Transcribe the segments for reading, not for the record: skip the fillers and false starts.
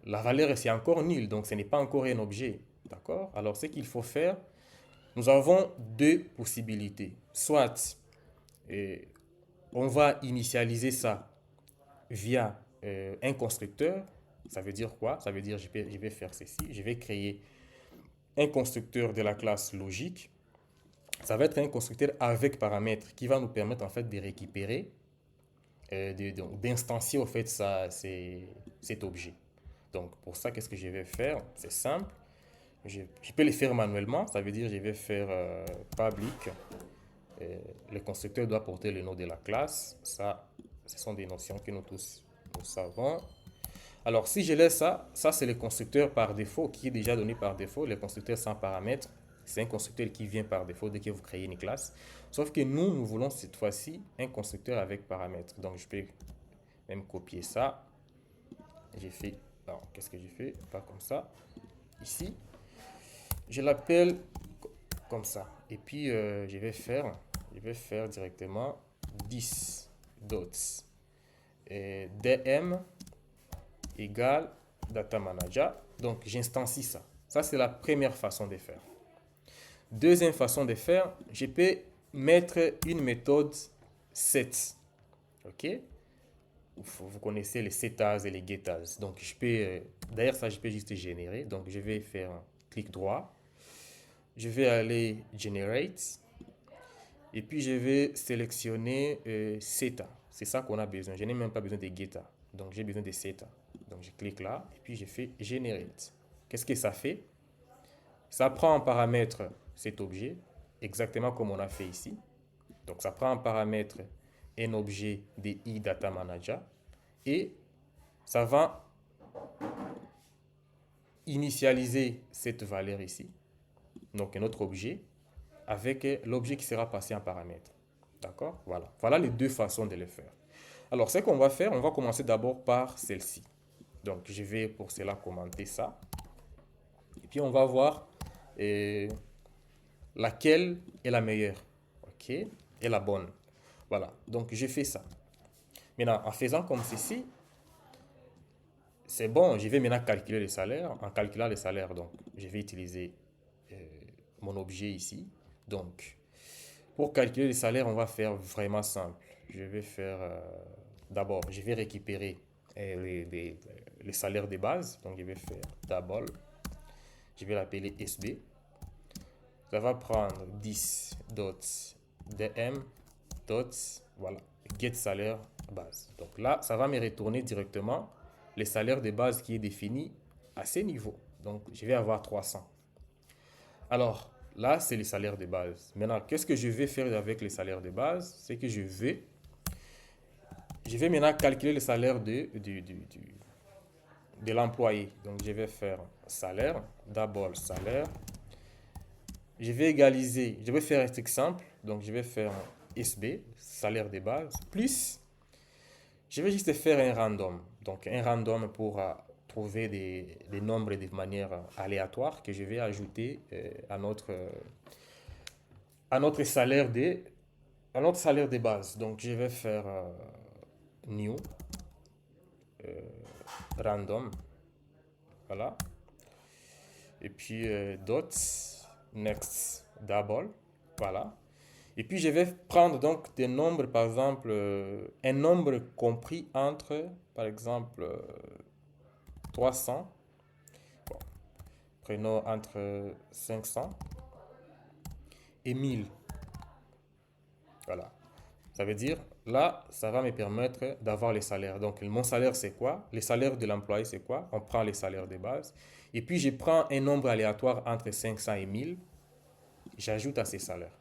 la valeur c'est encore nul, donc ce n'est pas encore un objet. D'accord? Alors ce qu'il faut faire, nous avons deux possibilités. Soit euh, on va initialiser ça via un constructeur. Ça veut dire quoi? Ça veut dire je vais faire ceci. Je vais créer un constructeur de la classe logique. Ça va être un constructeur avec paramètres qui va nous permettre en fait de récupérer, d'instancier au fait cet objet. Donc pour ça, qu'est-ce que je vais faire? C'est simple. Je peux le faire manuellement. Ça veut dire je vais faire public. Le constructeur doit porter le nom de la classe. Ça, ce sont des notions que nous tous nous savons. Alors, si je laisse ça, ça c'est le constructeur par défaut qui est déjà donné par défaut. Le constructeur sans paramètres, c'est un constructeur qui vient par défaut dès que vous créez une classe. Sauf que nous voulons cette fois-ci un constructeur avec paramètres. Donc, je peux même copier ça. J'ai fait, alors, qu'est-ce que j'ai fait? Pas comme ça. Ici, je l'appelle comme ça. Et puis, je vais faire directement 10 dots. Et dm égale data manager. Donc, j'instancie ça. Ça, c'est la première façon de faire. Deuxième façon de faire, je peux mettre une méthode set. OK? Vous connaissez les setas et les getas. Donc, je peux, d'ailleurs, ça, je peux juste générer. Donc, je vais faire un clic droit. Je vais aller generate. Et puis, je vais sélectionner seta. C'est ça qu'on a besoin. Je n'ai même pas besoin de geta. Donc, j'ai besoin de seta. Donc, je clique là et puis je fais generate. Qu'est-ce que ça fait? Ça prend en paramètre cet objet, exactement comme on a fait ici. Donc, ça prend en paramètre un objet de iData Manager et ça va initialiser cette valeur ici, donc un autre objet, avec l'objet qui sera passé en paramètre. D'accord? Voilà. Voilà les deux façons de le faire. Alors, ce qu'on va faire, on va commencer d'abord par celle-ci. Donc, je vais pour cela commenter ça. Et puis, on va voir laquelle est la meilleure. OK? Et la bonne. Voilà. Donc, je fais ça. Maintenant, en faisant comme ceci, c'est bon. Je vais maintenant calculer les salaires. En calculant les salaires, donc, je vais utiliser euh, mon objet ici. Donc, pour calculer les salaires, on va faire vraiment simple. Je vais faire d'abord, je vais récupérer les salaires de base. Donc, je vais faire d'abord, je vais l'appeler SB. Ça va prendre 10 dots dm dots, voilà, get salaire base. Donc là, ça va me retourner directement le salaire de base qui est défini à ce niveau. Donc, je vais avoir 300. Alors, là, c'est le salaire de base. Maintenant, qu'est-ce que je vais faire avec les salaires de base? C'est que je vais maintenant calculer le salaire de l'employé. Donc, je vais faire salaire, d'abord salaire. Je vais égaliser, je vais faire un truc simple. Donc, je vais faire SB, salaire de base, plus, je vais juste faire un random. Donc, un random pour trouver des nombres de manière aléatoire que je vais ajouter à notre salaire de base. Donc, je vais faire new, random, voilà. Et puis, dot, next, double, voilà. Et puis, je vais prendre donc des nombres, par exemple, un nombre compris entre, par exemple, 300, bon, prenons entre 500 et 1000. Voilà. Ça veut dire, là, ça va me permettre d'avoir les salaires. Donc, mon salaire, c'est quoi? Les salaires de l'employé, c'est quoi? On prend les salaires de base. Et puis, je prends un nombre aléatoire entre 500 et 1000. J'ajoute à ces salaires.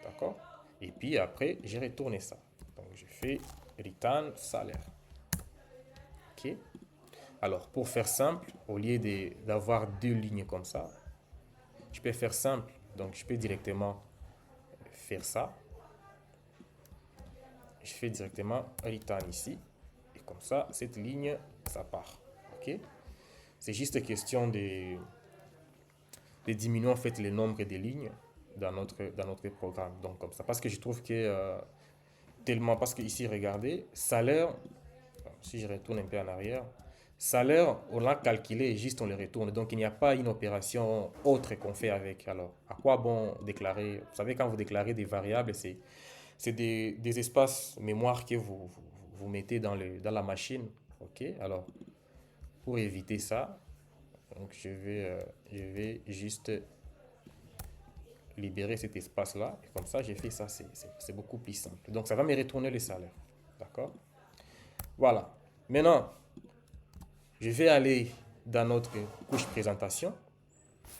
D'accord? Et puis, après, j'ai retourné ça. Donc, je fais return salaire. OK? Alors, pour faire simple, au lieu d'avoir deux lignes comme ça, je peux faire simple. Donc, je peux directement faire ça. Je fais directement return ici. Et comme ça, cette ligne, ça part. OK? C'est juste question de diminuer en fait le nombre de lignes dans notre programme. Donc, comme ça. Parce que je trouve que tellement, parce que ici, regardez, salaire, si je retourne un peu en arrière, Salaire, on l'a calculé et juste on le retourne. Donc, il n'y a pas une opération autre qu'on fait avec. Alors, à quoi bon déclarer? Vous savez, quand vous déclarez des variables, c'est des espaces mémoire que vous mettez dans la machine. OK? Alors, pour éviter ça, donc je vais juste libérer cet espace-là. Et comme ça, j'ai fait ça. C'est beaucoup plus simple. Donc, ça va me retourner le salaire. D'accord? Voilà. Maintenant, je vais aller dans notre couche présentation.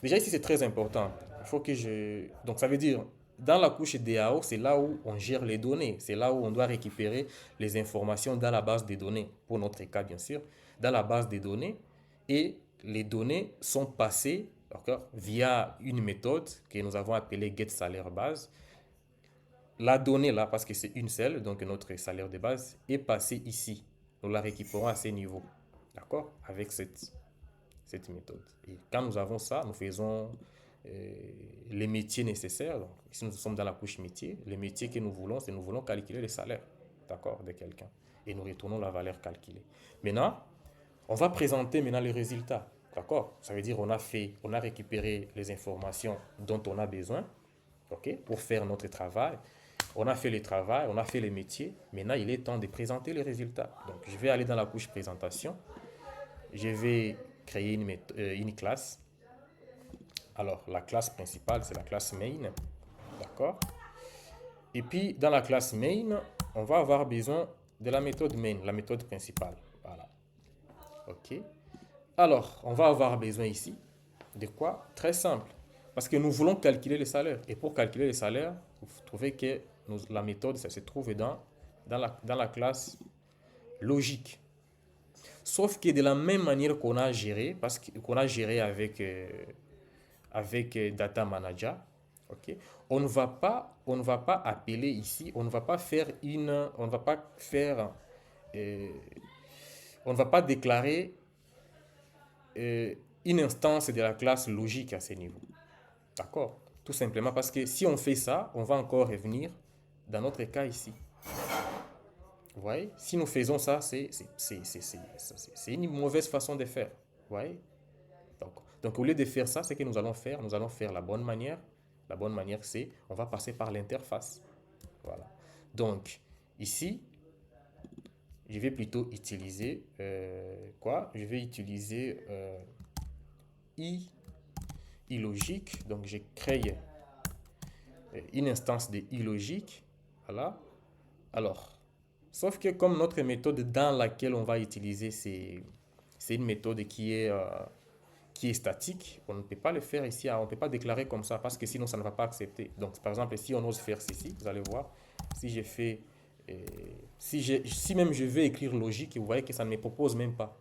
Déjà ici, c'est très important. Il faut que je... Donc, ça veut dire, dans la couche DAO, c'est là où on gère les données. C'est là où on doit récupérer les informations dans la base des données. Pour notre cas, bien sûr, dans la base des données. Et les données sont passées, d'accord, via une méthode que nous avons appelée getSalaire_base. La donnée là, parce que c'est une seule, donc notre salaire de base, est passée ici. Nous la récupérons à ces niveaux. D'accord? Avec cette méthode. Et quand nous avons ça, nous faisons les métiers nécessaires. Donc, ici, nous sommes dans la couche métier. Les métiers que nous voulons, c'est nous voulons calculer le salaire, d'accord, de quelqu'un. Et nous retournons la valeur calculée. Maintenant, on va présenter maintenant les résultats. D'accord? Ça veut dire on a récupéré les informations dont on a besoin, ok, pour faire notre travail. On a fait le travail, on a fait les métiers. Maintenant, il est temps de présenter les résultats. Donc, je vais aller dans la couche présentation. Je vais créer une classe. Alors, la classe principale, c'est la classe main. D'accord? Et puis, dans la classe main, on va avoir besoin de la méthode main, la méthode principale. Voilà. OK? Alors, on va avoir besoin ici de quoi? Très simple. Parce que nous voulons calculer les salaires. Et pour calculer les salaires, vous trouvez que la méthode, ça se trouve dans la classe logique. Sauf que de la même manière qu'on a géré, qu'on a géré avec Data Manager, ok, on ne va pas appeler ici, on ne va pas faire on ne va pas faire, euh, on ne va pas déclarer une instance de la classe logique à ce niveau. D'accord? Tout simplement parce que si on fait ça, on va encore revenir dans notre cas ici. Vous voyez? Si nous faisons ça, c'est une mauvaise façon de faire. Vous voyez? Donc, au lieu de faire ça, ce que nous allons faire la bonne manière. La bonne manière, c'est, on va passer par l'interface. Voilà. Donc, ici, je vais plutôt utiliser quoi? Je vais utiliser iLogic. Donc, j'ai créé une instance de iLogic. Voilà. Alors, sauf que comme notre méthode dans laquelle on va utiliser, c'est une méthode qui est statique, on ne peut pas le faire ici, on ne peut pas déclarer comme ça parce que sinon ça ne va pas accepter. Donc par exemple, si on ose faire ceci, vous allez voir, si j'ai fait, si même je vais écrire logique, vous voyez que ça ne me propose même pas.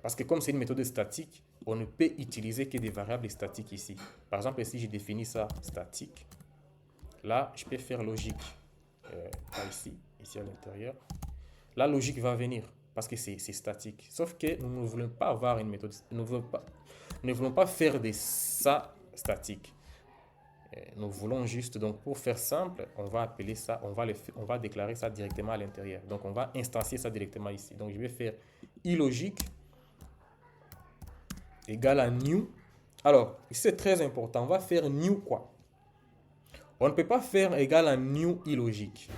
Parce que comme c'est une méthode statique, on ne peut utiliser que des variables statiques ici. Par exemple, si je définis ça statique, là, je peux faire logique. Pas ici, ici à l'intérieur. La logique va venir parce que c'est statique. Sauf que nous ne voulons pas avoir une méthode, nous ne voulons pas faire de ça statique. Nous voulons juste, donc pour faire simple, on va appeler ça, on va déclarer ça directement à l'intérieur. Donc on va instancier ça directement ici. Donc je vais faire iLogic égale à new. Alors, ici c'est très important, on va faire new quoi? On ne peut pas faire égal à new iLogic.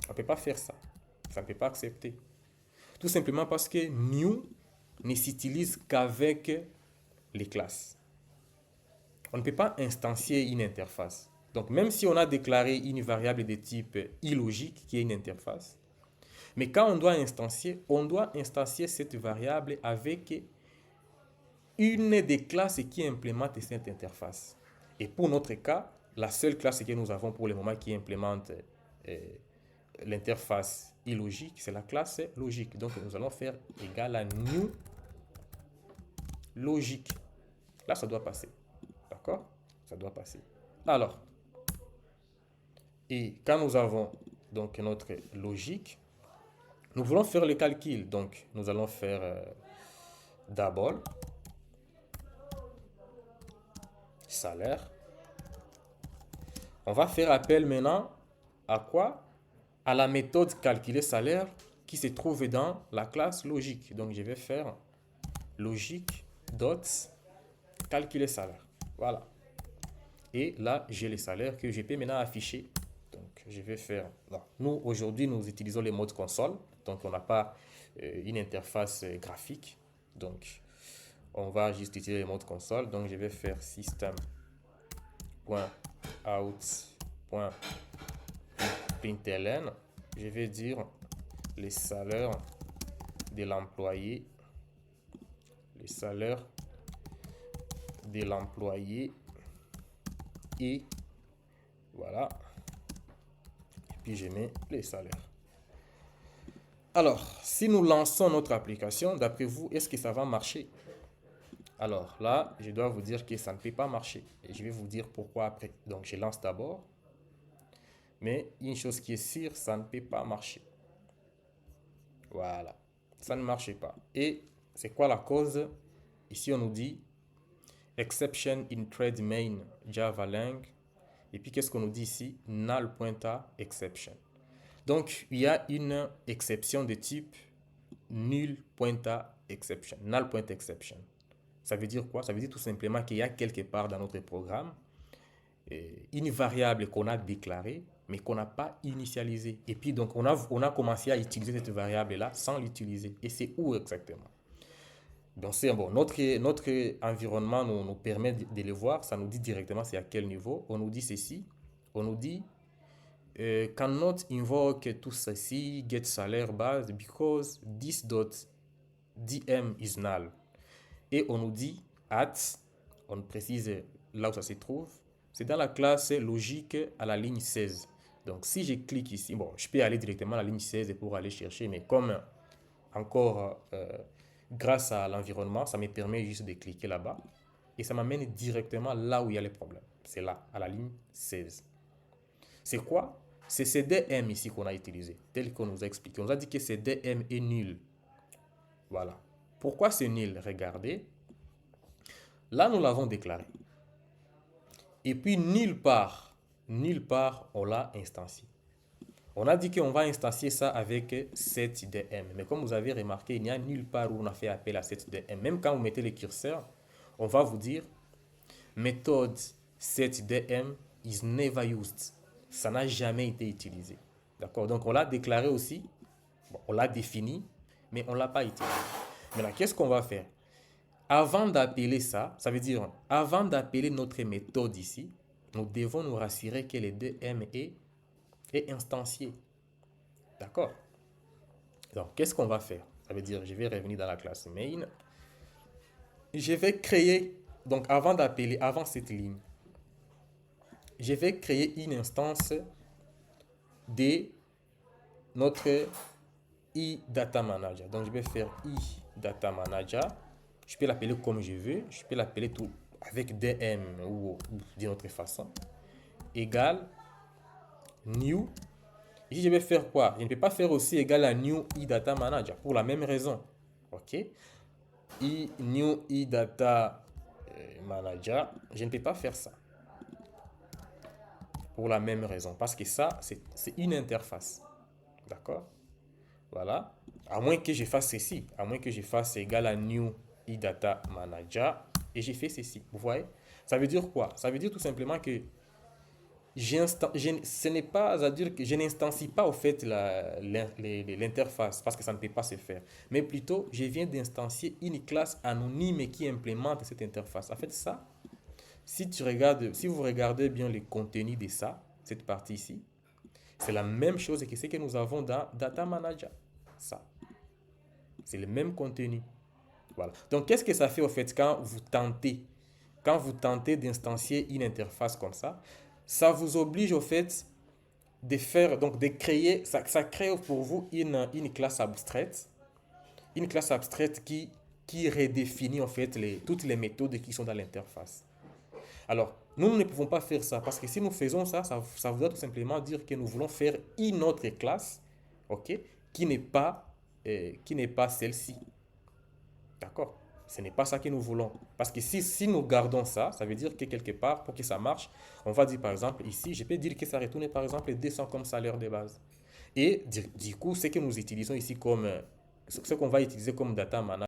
On ne peut pas faire ça. Ça ne peut pas accepter. Tout simplement parce que new ne s'utilise qu'avec les classes. On ne peut pas instancier une interface. Donc même si on a déclaré une variable de type iLogic qui est une interface, mais quand on doit instancier cette variable avec une des classes qui implémente cette interface. Et pour notre cas, la seule classe que nous avons pour le moment qui implémente l'interface iLogic, c'est la classe logique. Donc nous allons faire égal à new logique. Là, ça doit passer. D'accord? Ça doit passer. Alors, et quand nous avons donc notre logique, nous voulons faire le calcul. Donc, nous allons faire d'abord salaire. On va faire appel maintenant à quoi? À la méthode calculer salaire qui se trouve dans la classe logique. Donc, je vais faire logique dot calculer salaire. Voilà. Et là, j'ai les salaires que je peux maintenant afficher. Donc, je vais faire... Non. Nous, aujourd'hui, nous utilisons les modes console. Donc, on n'a pas une interface graphique. Donc, on va juste utiliser les modes console. Donc, je vais faire system.out.println. Je vais dire les salaires de l'employé. Les salaires de l'employé. Et voilà. Et puis, je mets les salaires. Alors, si nous lançons notre application, d'après vous, est-ce que ça va marcher? Alors là, je dois vous dire que ça ne peut pas marcher. Et je vais vous dire pourquoi après. Donc, je lance d'abord. Mais une chose qui est sûre, ça ne peut pas marcher. Voilà. Ça ne marche pas. Et c'est quoi la cause? Ici, on nous dit exception in thread main Java lang. Et puis, qu'est-ce qu'on nous dit ici? Null.exception. Donc, il y a une exception de type null.exception. Null.exception. Ça veut dire quoi? Ça veut dire tout simplement qu'il y a quelque part dans notre programme une variable qu'on a déclarée, mais qu'on n'a pas initialisée. Et puis, donc, on a commencé à utiliser cette variable-là sans l'utiliser. Et c'est où exactement? Donc, c'est bon. Notre environnement nous permet de le voir. Ça nous dit directement c'est à quel niveau. On nous dit ceci. On nous dit cannot invoke tout ceci, get salaire base, because this.dm is null. Et on nous dit at, on précise là où ça se trouve, c'est dans la classe logique à la ligne 16. Donc si je clique ici, bon, je peux aller directement à la ligne 16 pour aller chercher, mais comme encore grâce à l'environnement, ça me permet juste de cliquer là-bas et ça m'amène directement là où il y a les problèmes. C'est là, à la ligne 16. C'est quoi? C'est ce DM ici qu'on a utilisé, tel qu'on nous a expliqué. On nous a dit que ce DM est nul. Voilà. Pourquoi c'est nul? Regardez. Là, nous l'avons déclaré. Et puis, nulle part, on l'a instancié. On a dit qu'on va instancier ça avec setDM. Mais comme vous avez remarqué, il n'y a nulle part où on a fait appel à setDM. Même quand vous mettez le curseur, on va vous dire méthode setDM is never used. Ça n'a jamais été utilisé. D'accord? Donc, on l'a déclaré aussi. Bon, on l'a défini, mais on ne l'a pas utilisé. Maintenant, qu'est-ce qu'on va faire? Avant d'appeler ça, ça veut dire, avant d'appeler notre méthode ici, nous devons nous rassurer que le DM est instancié. D'accord? Donc, qu'est-ce qu'on va faire? Ça veut dire, je vais revenir dans la classe main. Je vais créer, donc avant d'appeler, avant cette ligne, je vais créer une instance de notre iData Manager. Donc, je vais faire iData Manager. Je peux l'appeler comme je veux. Je peux l'appeler tout avec DM ou d'une autre façon. Égal new. Ici, je vais faire quoi? Je ne peux pas faire aussi égal à new iData Manager pour la même raison. OK? New iData Manager. Je ne peux pas faire ça. Pour la même raison. Parce que ça, c'est une interface. D'accord? Voilà. À moins que je fasse ceci. À moins que je fasse égal à new iData Manager. Et j'ai fait ceci. Vous voyez? Ça veut dire quoi? Ça veut dire tout simplement que ce n'est pas à dire que je n'instancie pas au fait l'interface parce que ça ne peut pas se faire. Mais plutôt, je viens d'instancier une classe anonyme qui implémente cette interface. En fait, ça, si vous regardez bien le contenu de ça, cette partie ici, c'est la même chose que ce que nous avons dans Data Manager. Ça, c'est le même contenu. Voilà. Donc, qu'est-ce que ça fait au fait quand vous tentez d'instancier une interface comme ça? Ça vous oblige au fait de faire, donc de créer, ça crée pour vous une classe abstraite qui redéfinit en fait toutes les méthodes qui sont dans l'interface. Alors, nous ne pouvons pas faire ça parce que si nous faisons ça, ça voudrait tout simplement dire que nous voulons faire une autre classe, ok, qui n'est pas celle-ci. D'accord? Ce n'est pas ça que nous voulons. Parce que si nous gardons ça, ça veut dire que quelque part, pour que ça marche, on va dire par exemple ici, je peux dire que ça retourne par exemple 200 comme salaire de base. Et du coup, ce que nous utilisons ici comme, ce qu'on va utiliser comme data manager,